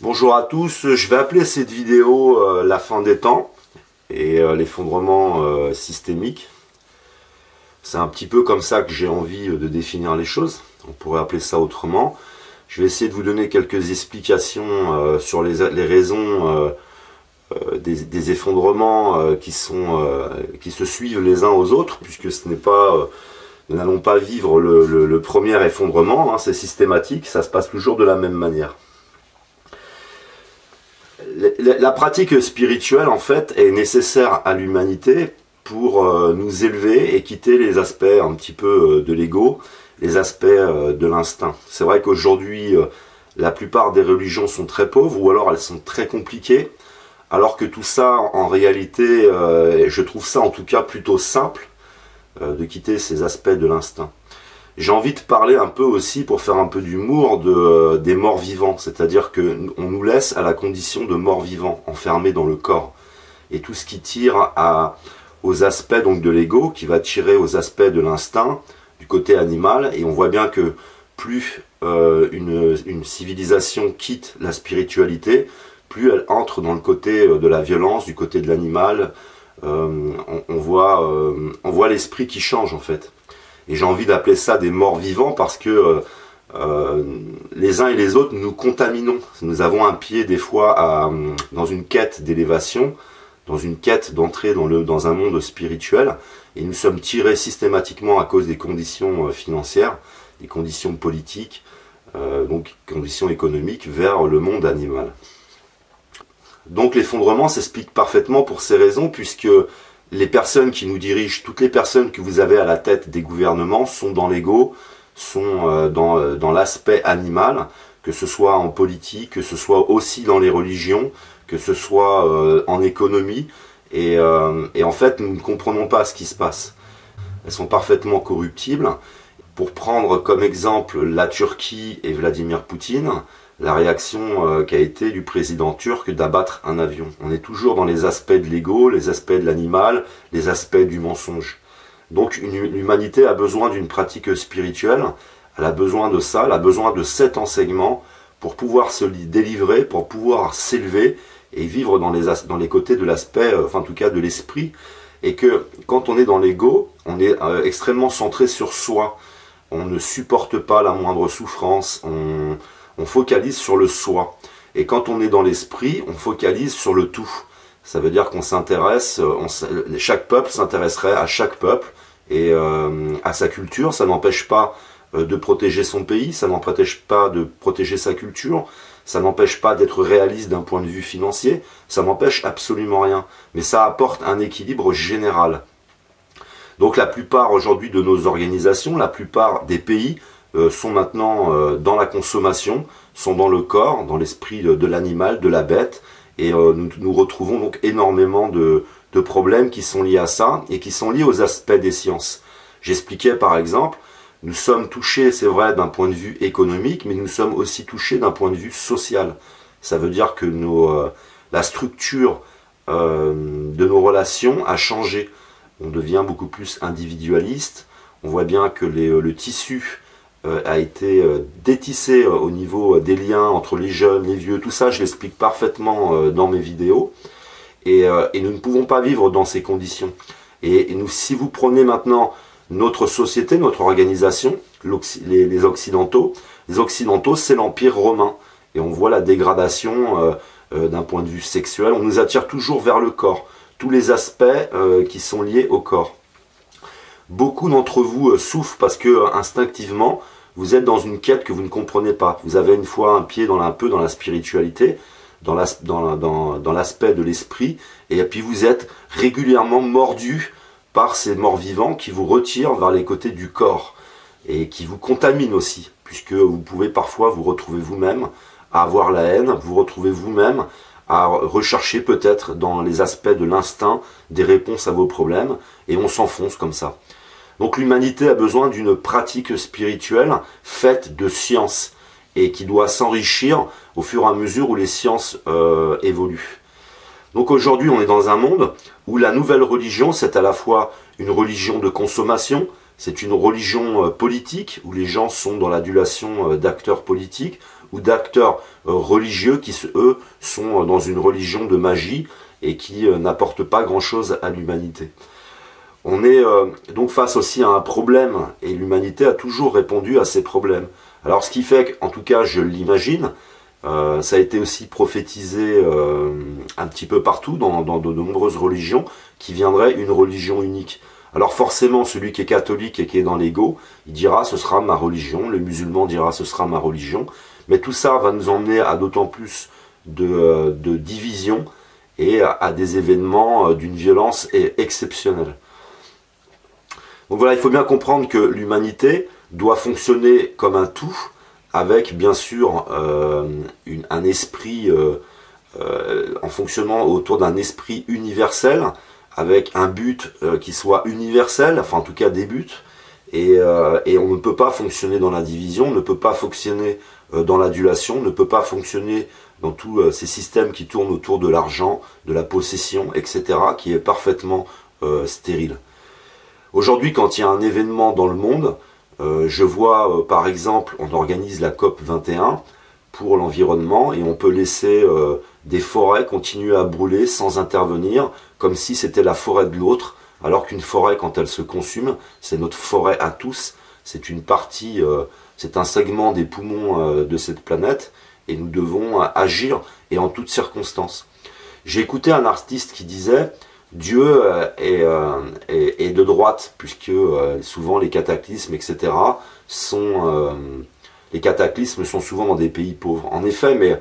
Bonjour à tous, je vais appeler cette vidéo la fin des temps et l'effondrement systémique. C'est un petit peu comme ça que j'ai envie de définir les choses, on pourrait appeler ça autrement. Je vais essayer de vous donner quelques explications sur les raisons des effondrements qui se suivent les uns aux autres, puisque ce n'est pas... nous n'allons pas vivre le premier effondrement, hein, c'est systématique, ça se passe toujours de la même manière. La pratique spirituelle, en fait, est nécessaire à l'humanité pour nous élever et quitter les aspects un petit peu de l'ego, les aspects de l'instinct. C'est vrai qu'aujourd'hui, la plupart des religions sont très pauvres, ou alors elles sont très compliquées, alors que tout ça, en réalité, je trouve ça en tout cas plutôt simple, de quitter ces aspects de l'instinct. J'ai envie de parler un peu aussi, pour faire un peu d'humour, des morts vivants, c'est-à-dire qu'on nous laisse à la condition de morts vivants, enfermés dans le corps. Et tout ce qui tire aux aspects donc de l'ego, qui va tirer aux aspects de l'instinct, du côté animal, et on voit bien que plus une civilisation quitte la spiritualité, plus elle entre dans le côté de la violence, du côté de l'animal. On voit l'esprit qui change en fait. Et j'ai envie d'appeler ça des morts vivants parce que les uns et les autres nous contaminons. Nous avons un pied des fois dans une quête d'élévation, dans une quête d'entrer dans un monde spirituel, et nous sommes tirés systématiquement à cause des conditions financières, des conditions politiques, donc conditions économiques, vers le monde animal. Donc l'effondrement s'explique parfaitement pour ces raisons, puisque les personnes qui nous dirigent, toutes les personnes que vous avez à la tête des gouvernements sont dans l'ego, sont dans l'aspect animal, que ce soit en politique, que ce soit aussi dans les religions, que ce soit en économie, et en fait nous ne comprenons pas ce qui se passe. Elles sont parfaitement corruptibles. Pour prendre comme exemple la Turquie et Vladimir Poutine, la réaction qui a été du président turc d'abattre un avion. On est toujours dans les aspects de l'ego, les aspects de l'animal, les aspects du mensonge. Donc l'humanité a besoin d'une pratique spirituelle, elle a besoin de ça, elle a besoin de cet enseignement pour pouvoir se délivrer, pour pouvoir s'élever et vivre dans les côtés de l'aspect, enfin en tout cas de l'esprit. Et que quand on est dans l'ego, on est extrêmement centré sur soi. On ne supporte pas la moindre souffrance, on focalise sur le soi. Et quand on est dans l'esprit, on focalise sur le tout. Ça veut dire qu'on s'intéresse, chaque peuple s'intéresserait à chaque peuple et à sa culture. Ça n'empêche pas de protéger son pays, ça n'empêche pas de protéger sa culture, ça n'empêche pas d'être réaliste d'un point de vue financier, ça n'empêche absolument rien. Mais ça apporte un équilibre général. Donc la plupart aujourd'hui de nos organisations, la plupart des pays sont maintenant dans la consommation, sont dans le corps, dans l'esprit de l'animal, de la bête, et nous retrouvons donc énormément de problèmes qui sont liés à ça, et qui sont liés aux aspects des sciences. J'expliquais par exemple, nous sommes touchés, c'est vrai, d'un point de vue économique, mais nous sommes aussi touchés d'un point de vue social. Ça veut dire que la structure de nos relations a changé. On devient beaucoup plus individualiste, on voit bien que le tissu a été détissé au niveau des liens entre les jeunes, les vieux, tout ça je l'explique parfaitement dans mes vidéos, et nous ne pouvons pas vivre dans ces conditions. Et si vous prenez maintenant notre société, notre organisation, les Occidentaux c'est l'Empire romain, et on voit la dégradation d'un point de vue sexuel, on nous attire toujours vers le corps, tous les aspects qui sont liés au corps. Beaucoup d'entre vous souffrent parce que instinctivement, vous êtes dans une quête que vous ne comprenez pas. Vous avez une fois un pied un peu dans la spiritualité, dans l'aspect de l'esprit, et puis vous êtes régulièrement mordu par ces morts vivants qui vous retirent vers les côtés du corps, et qui vous contaminent aussi, puisque vous pouvez parfois vous retrouver vous-même à avoir la haine, vous retrouvez vous-même à rechercher peut-être dans les aspects de l'instinct des réponses à vos problèmes, et on s'enfonce comme ça. Donc l'humanité a besoin d'une pratique spirituelle faite de science, et qui doit s'enrichir au fur et à mesure où les sciences évoluent. Donc aujourd'hui on est dans un monde où la nouvelle religion, c'est à la fois une religion de consommation, c'est une religion politique, où les gens sont dans l'adulation d'acteurs politiques, ou d'acteurs religieux qui, eux, sont dans une religion de magie et qui n'apportent pas grand-chose à l'humanité. On est donc face aussi à un problème, et l'humanité a toujours répondu à ces problèmes. Alors ce qui fait qu'en tout cas, je l'imagine, ça a été aussi prophétisé un petit peu partout, dans de nombreuses religions, qui viendrait une religion unique. Alors forcément, celui qui est catholique et qui est dans l'ego, il dira ce sera ma religion, le musulman dira ce sera ma religion, mais tout ça va nous emmener à d'autant plus de division et à des événements d'une violence exceptionnelle. Donc voilà, il faut bien comprendre que l'humanité doit fonctionner comme un tout, avec bien sûr un esprit en fonctionnant autour d'un esprit universel, avec un but qui soit universel, enfin en tout cas des buts, et on ne peut pas fonctionner dans la division, on ne peut pas fonctionner dans l'adulation, on ne peut pas fonctionner dans tous ces systèmes qui tournent autour de l'argent, de la possession, etc., qui est parfaitement stérile. Aujourd'hui, quand il y a un événement dans le monde, je vois par exemple, on organise la COP 21 pour l'environnement et on peut laisser des forêts continuer à brûler sans intervenir, comme si c'était la forêt de l'autre, alors qu'une forêt, quand elle se consume, c'est notre forêt à tous, c'est une partie, c'est un segment des poumons de cette planète, et nous devons agir, et en toutes circonstances. J'ai écouté un artiste qui disait Dieu est de droite, puisque souvent les cataclysmes, etc., les cataclysmes sont souvent dans des pays pauvres. En effet, mais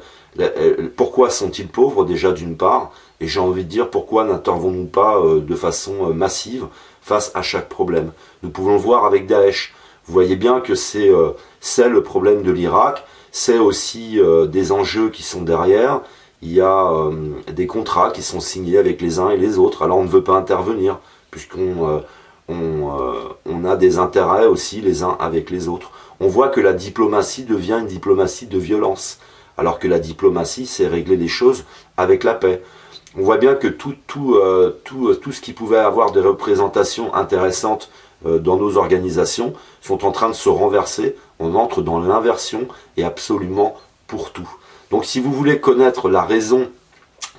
pourquoi sont-ils pauvres déjà d'une part? Et j'ai envie de dire, pourquoi n'intervenons-nous pas de façon massive face à chaque problème? Nous pouvons le voir avec Daesh. Vous voyez bien que c'est le problème de l'Irak, c'est aussi des enjeux qui sont derrière. Il y a des contrats qui sont signés avec les uns et les autres. Alors on ne veut pas intervenir, puisqu'on a des intérêts aussi les uns avec les autres. On voit que la diplomatie devient une diplomatie de violence, alors que la diplomatie, c'est régler les choses avec la paix. On voit bien que tout ce qui pouvait avoir des représentations intéressantes dans nos organisations sont en train de se renverser. On entre dans l'inversion et absolument pour tout. Donc si vous voulez connaître la raison,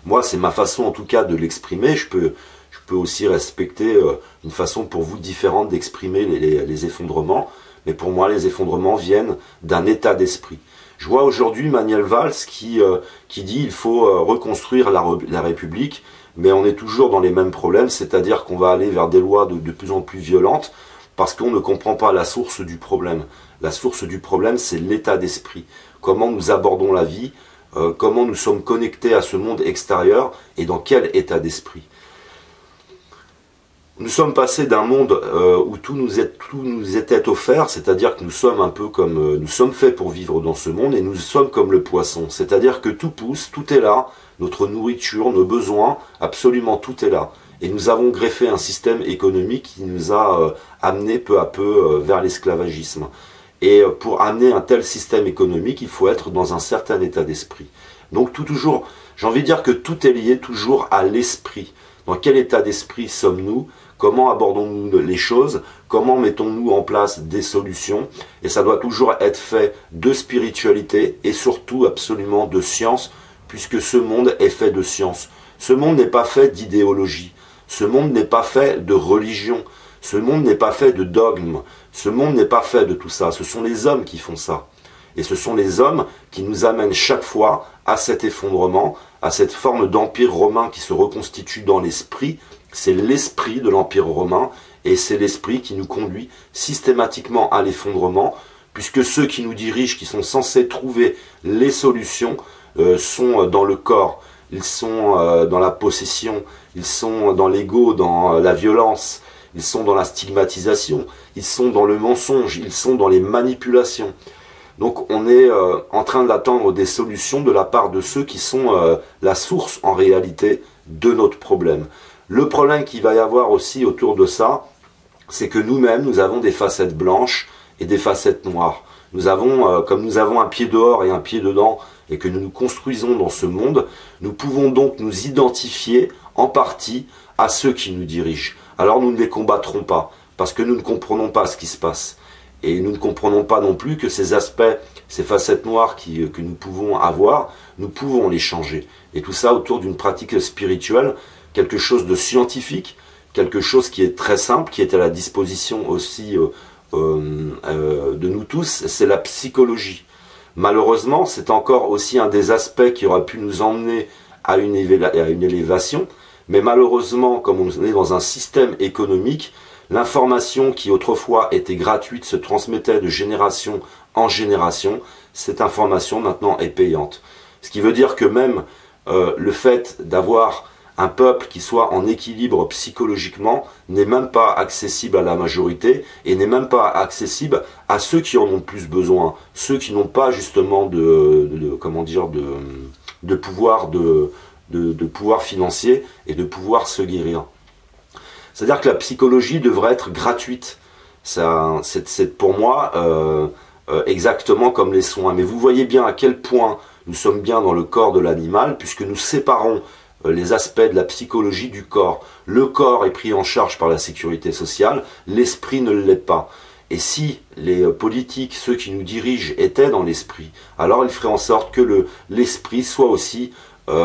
moi c'est ma façon en tout cas de l'exprimer, je peux aussi respecter une façon pour vous différente d'exprimer les effondrements, mais pour moi les effondrements viennent d'un état d'esprit. Je vois aujourd'hui Manuel Valls qui dit il faut reconstruire la République, mais on est toujours dans les mêmes problèmes, c'est-à-dire qu'on va aller vers des lois de plus en plus violentes, parce qu'on ne comprend pas la source du problème. La source du problème, c'est l'état d'esprit. Comment nous abordons la vie, comment nous sommes connectés à ce monde extérieur et dans quel état d'esprit. Nous sommes passés d'un monde où tout nous était offert, c'est-à-dire que nous sommes un peu comme nous sommes faits pour vivre dans ce monde et nous sommes comme le poisson, c'est-à-dire que tout pousse, tout est là, notre nourriture, nos besoins, absolument tout est là. Et nous avons greffé un système économique qui nous a amené peu à peu vers l'esclavagisme. Et pour amener un tel système économique, il faut être dans un certain état d'esprit. Donc toujours, j'ai envie de dire que tout est lié toujours à l'esprit. Dans quel état d'esprit sommes-nous? Comment abordons-nous les choses? Comment mettons-nous en place des solutions? Et ça doit toujours être fait de spiritualité et surtout absolument de science, puisque ce monde est fait de science. Ce monde n'est pas fait d'idéologie. Ce monde n'est pas fait de religion. Ce monde n'est pas fait de dogmes. Ce monde n'est pas fait de tout ça. Ce sont les hommes qui font ça. Et ce sont les hommes qui nous amènent chaque fois à cet effondrement, à cette forme d'empire romain qui se reconstitue dans l'esprit. C'est l'esprit de l'empire romain et c'est l'esprit qui nous conduit systématiquement à l'effondrement, puisque ceux qui nous dirigent, qui sont censés trouver les solutions, sont dans le corps, ils sont dans la possession, ils sont dans l'ego, dans la violence, ils sont dans la stigmatisation, ils sont dans le mensonge, ils sont dans les manipulations. Donc on est en train d'attendre des solutions de la part de ceux qui sont la source en réalité de notre problème. Le problème qu'il va y avoir aussi autour de ça, c'est que nous-mêmes, nous avons des facettes blanches et des facettes noires. Nous avons, comme nous avons un pied dehors et un pied dedans, et que nous nous construisons dans ce monde, nous pouvons donc nous identifier en partie à ceux qui nous dirigent. Alors nous ne les combattrons pas, parce que nous ne comprenons pas ce qui se passe. Et nous ne comprenons pas non plus que ces aspects, ces facettes noires que nous pouvons avoir, nous pouvons les changer. Et tout ça autour d'une pratique spirituelle, quelque chose de scientifique, quelque chose qui est très simple, qui est à la disposition aussi de nous tous, c'est la psychologie. Malheureusement, c'est encore aussi un des aspects qui aurait pu nous emmener à une élévation, mais malheureusement, comme on est dans un système économique, l'information qui autrefois était gratuite se transmettait de génération en génération, cette information maintenant est payante. Ce qui veut dire que même le fait d'avoir un peuple qui soit en équilibre psychologiquement n'est même pas accessible à la majorité et n'est même pas accessible à ceux qui en ont le plus besoin, ceux qui n'ont pas justement de pouvoir financier et de pouvoir se guérir. C'est-à-dire que la psychologie devrait être gratuite. C'est pour moi exactement comme les soins. Mais vous voyez bien à quel point nous sommes bien dans le corps de l'animal, puisque nous séparons les aspects de la psychologie du corps. Le corps est pris en charge par la sécurité sociale, l'esprit ne l'est pas. Et si les politiques, ceux qui nous dirigent, étaient dans l'esprit, alors ils feraient en sorte que l'esprit soit aussi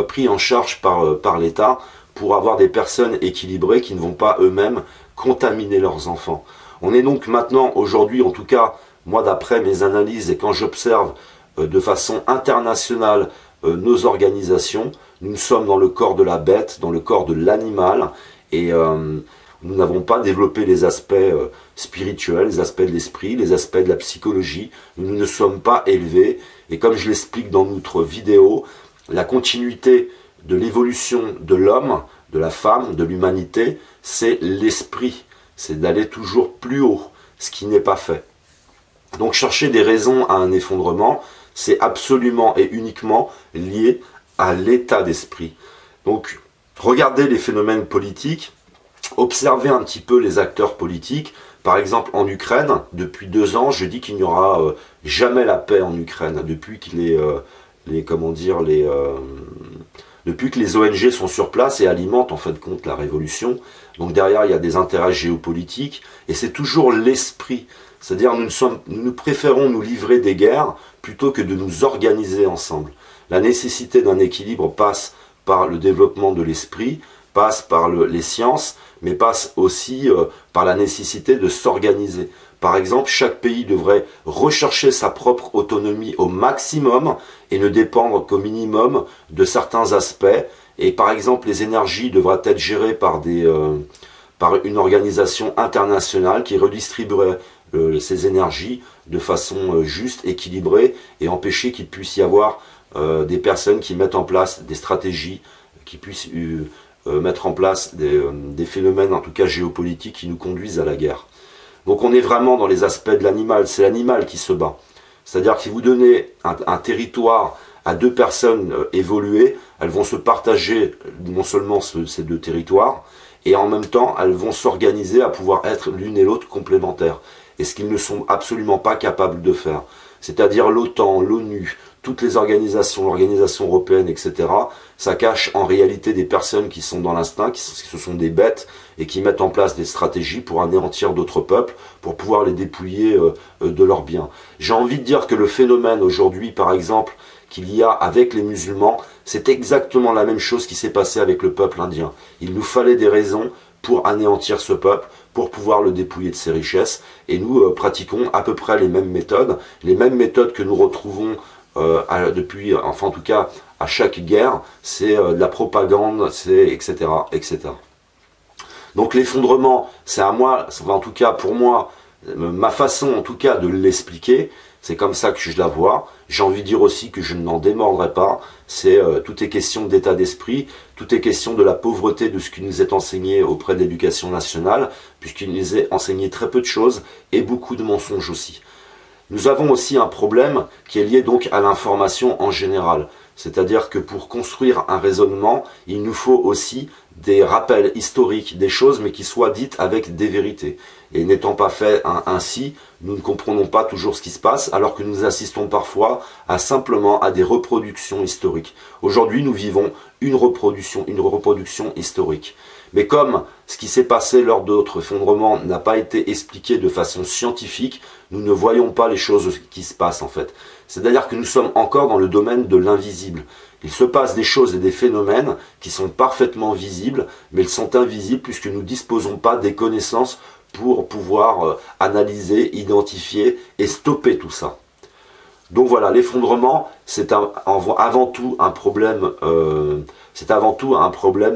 pris en charge par l'État pour avoir des personnes équilibrées qui ne vont pas eux-mêmes contaminer leurs enfants. On est donc maintenant, aujourd'hui, en tout cas, moi d'après mes analyses et quand j'observe de façon internationale nos organisations, nous sommes dans le corps de la bête, dans le corps de l'animal, et nous n'avons pas développé les aspects spirituels, les aspects de l'esprit, les aspects de la psychologie. Nous ne sommes pas élevés, et comme je l'explique dans notre vidéo, la continuité de l'évolution de l'homme, de la femme, de l'humanité, c'est l'esprit, c'est d'aller toujours plus haut, ce qui n'est pas fait. Donc chercher des raisons à un effondrement, c'est absolument et uniquement lié à l'état d'esprit. Donc regardez les phénomènes politiques, observez un petit peu les acteurs politiques. Par exemple en Ukraine, depuis 2 ans, je dis qu'il n'y aura jamais la paix en Ukraine, depuis que depuis que les ONG sont sur place et alimentent en fin de compte la révolution. Donc derrière il y a des intérêts géopolitiques, et c'est toujours l'esprit. C'est-à-dire nous préférons nous livrer des guerres plutôt que de nous organiser ensemble. La nécessité d'un équilibre passe par le développement de l'esprit, passe par les sciences, mais passe aussi par la nécessité de s'organiser. Par exemple, chaque pays devrait rechercher sa propre autonomie au maximum et ne dépendre qu'au minimum de certains aspects. Et par exemple, les énergies devraient être gérées par une organisation internationale qui redistribuerait ces énergies de façon juste, équilibrée, et empêcher qu'il puisse y avoir des personnes qui mettent en place des stratégies, qui puissent mettre en place des phénomènes, en tout cas géopolitiques, qui nous conduisent à la guerre. Donc on est vraiment dans les aspects de l'animal, c'est l'animal qui se bat. C'est-à-dire que si vous donnez un territoire à 2 personnes évoluées, elles vont se partager non seulement ces 2 territoires, et en même temps elles vont s'organiser à pouvoir être l'une et l'autre complémentaires. Et ce qu'ils ne sont absolument pas capables de faire. C'est-à-dire l'OTAN, l'ONU, toutes les organisations, l'organisation européenne, etc., ça cache en réalité des personnes qui sont dans l'instinct, ce sont des bêtes, et qui mettent en place des stratégies pour anéantir d'autres peuples, pour pouvoir les dépouiller de leurs biens. J'ai envie de dire que le phénomène aujourd'hui, par exemple, qu'il y a avec les musulmans, c'est exactement la même chose qui s'est passé avec le peuple indien. Il nous fallait des raisons pour anéantir ce peuple, pour pouvoir le dépouiller de ses richesses, et nous pratiquons à peu près les mêmes méthodes que nous retrouvons enfin en tout cas à chaque guerre, c'est de la propagande, c'est etc., etc. Donc l'effondrement, c'est à moi, en tout cas pour moi, ma façon en tout cas de l'expliquer, c'est comme ça que je la vois. J'ai envie de dire aussi que je n'en démordrai pas, tout est question d'état d'esprit, tout est question de la pauvreté de ce qui nous est enseigné auprès de l'éducation nationale, puisqu'il nous est enseigné très peu de choses et beaucoup de mensonges aussi. Nous avons aussi un problème qui est lié donc à l'information en général. C'est-à-dire que pour construire un raisonnement, il nous faut aussi des rappels historiques des choses, mais qui soient dites avec des vérités. Et n'étant pas fait ainsi, nous ne comprenons pas toujours ce qui se passe, alors que nous assistons parfois simplement à des reproductions historiques. Aujourd'hui, nous vivons une reproduction historique. Mais comme ce qui s'est passé lors d'autres effondrements n'a pas été expliqué de façon scientifique, nous ne voyons pas les choses qui se passent en fait. C'est-à-dire que nous sommes encore dans le domaine de l'invisible. Il se passe des choses et des phénomènes qui sont parfaitement visibles, mais ils sont invisibles puisque nous ne disposons pas des connaissances pour pouvoir analyser, identifier et stopper tout ça. Donc voilà, l'effondrement, c'est avant tout un problème,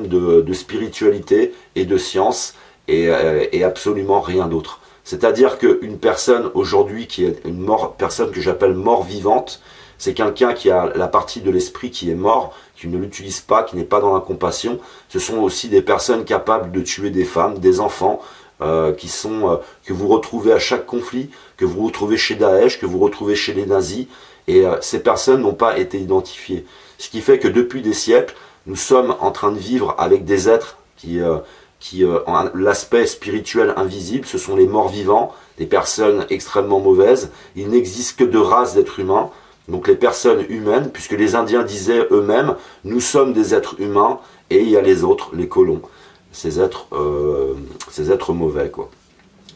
de spiritualité et de science et absolument rien d'autre. C'est-à-dire qu'une personne aujourd'hui qui est une personne que j'appelle mort vivante, c'est quelqu'un qui a la partie de l'esprit qui est mort, qui ne l'utilise pas, qui n'est pas dans la compassion. Ce sont aussi des personnes capables de tuer des femmes, des enfants, que vous retrouvez à chaque conflit, que vous retrouvez chez Daesh, que vous retrouvez chez les nazis, et ces personnes n'ont pas été identifiées. Ce qui fait que depuis des siècles, nous sommes en train de vivre avec des êtres qui ont l'aspect spirituel invisible, ce sont les morts vivants, des personnes extrêmement mauvaises. Il n'existe que deux races d'êtres humains, donc les personnes humaines, puisque les Indiens disaient eux-mêmes, nous sommes des êtres humains, et il y a les autres, les colons. Ces êtres mauvais, quoi.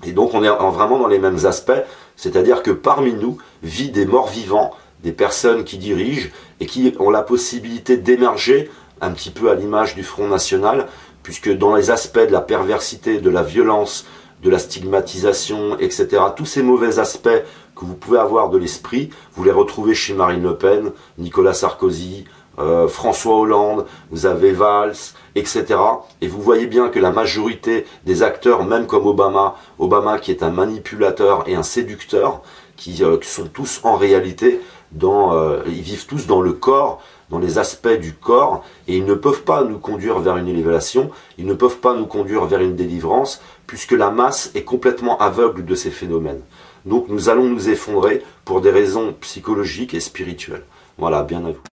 Et donc on est vraiment dans les mêmes aspects, c'est-à-dire que parmi nous vit des morts vivants, des personnes qui dirigent et qui ont la possibilité d'émerger un petit peu à l'image du Front National, puisque dans les aspects de la perversité, de la violence, de la stigmatisation, etc., tous ces mauvais aspects que vous pouvez avoir de l'esprit, vous les retrouvez chez Marine Le Pen, Nicolas Sarkozy, François Hollande, vous avez Valls, etc. Et vous voyez bien que la majorité des acteurs, même comme Obama qui est un manipulateur et un séducteur, qui sont tous en réalité ils vivent tous dans le corps, dans les aspects du corps, et ils ne peuvent pas nous conduire vers une élévation, ils ne peuvent pas nous conduire vers une délivrance, puisque la masse est complètement aveugle de ces phénomènes. Donc nous allons nous effondrer pour des raisons psychologiques et spirituelles. Voilà, bien à vous.